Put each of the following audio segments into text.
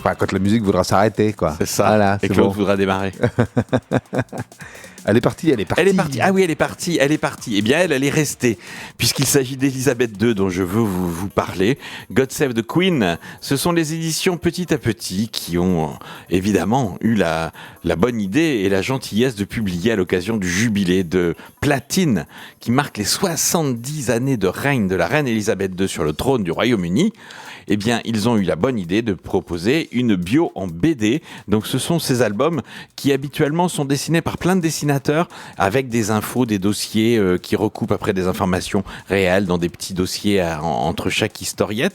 Enfin, quand la musique voudra s'arrêter, quoi. C'est ça. Voilà, et c'est Claude bon. voudra démarrer. Elle est partie. Elle est partie. Ah oui, elle est partie. Eh bien, elle est restée. Puisqu'il s'agit d'Elisabeth II dont je veux vous parler. God Save the Queen. Ce sont les éditions Petit à Petit qui ont évidemment eu la bonne idée et la gentillesse de publier à l'occasion du jubilé de platine qui marque les 70 années de règne de la reine Elisabeth II sur le trône du Royaume-Uni. Eh bien, ils ont eu la bonne idée de proposer une bio en BD. Donc, ce sont ces albums qui habituellement sont dessinés par plein de dessinateurs avec des infos, des dossiers qui recoupent après des informations réelles dans des petits dossiers entre chaque historiette.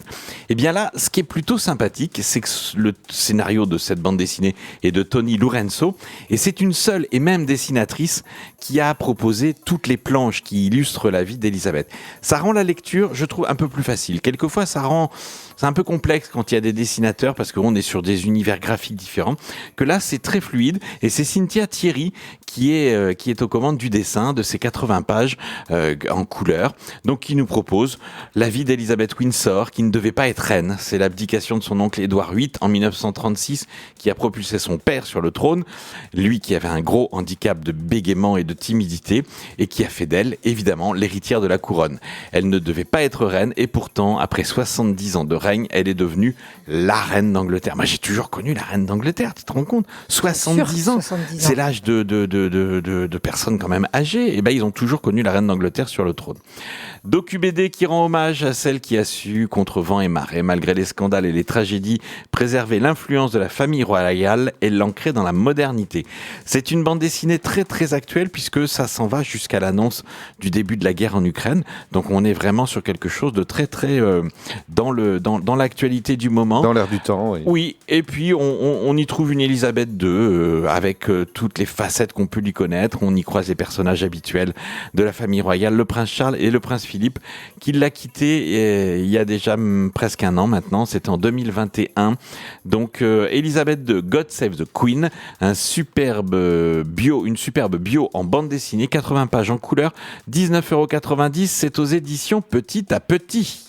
Eh bien là, ce qui est plutôt sympathique, c'est que le scénario de cette bande dessinée est de Tony Lorenzo et c'est une seule et même dessinatrice qui a proposé toutes les planches qui illustrent la vie d'Elisabeth. Ça rend la lecture, je trouve, un peu plus facile. Quelquefois, c'est un peu complexe quand il y a des dessinateurs parce qu'on est sur des univers graphiques différents. Que là, c'est très fluide et c'est Cynthia Thierry qui est aux commandes du dessin de ces 80 pages en couleur. Donc, qui nous propose la vie d'Elizabeth Windsor qui ne devait pas être reine. C'est l'abdication de son oncle Édouard VIII en 1936 qui a propulsé son père sur le trône. Lui qui avait un gros handicap de bégaiement et de timidité et qui a fait d'elle, évidemment, l'héritière de la couronne. Elle ne devait pas être reine et pourtant, après 70 ans de règne, elle est devenue la reine d'Angleterre. Moi, j'ai toujours connu la reine d'Angleterre, tu te rends compte ? 70 ans, 70 ans. c'est l'âge de personnes quand même âgées. Et ben, ils ont toujours connu la reine d'Angleterre sur le trône. Docu-BD qui rend hommage à celle qui a su, contre vent et marée, malgré les scandales et les tragédies, préserver l'influence de la famille royale et l'ancrer dans la modernité. C'est une bande dessinée très très actuelle puisque ça s'en va jusqu'à l'annonce du début de la guerre en Ukraine. Donc on est vraiment sur quelque chose de très très dans l'actualité du moment. Dans l'air du temps, oui. Oui, et puis on y trouve une Elisabeth II avec toutes les facettes qu'on peut lui connaître. On y croise les personnages habituels de la famille royale, le prince Charles et le prince Philippe, qui l'a quitté il y a déjà presque un an maintenant. C'était en 2021. Donc Elisabeth II, God Save the Queen, une superbe bio en bande dessinée, 80 pages en couleur, 19,90 €. C'est aux éditions Petit à Petit.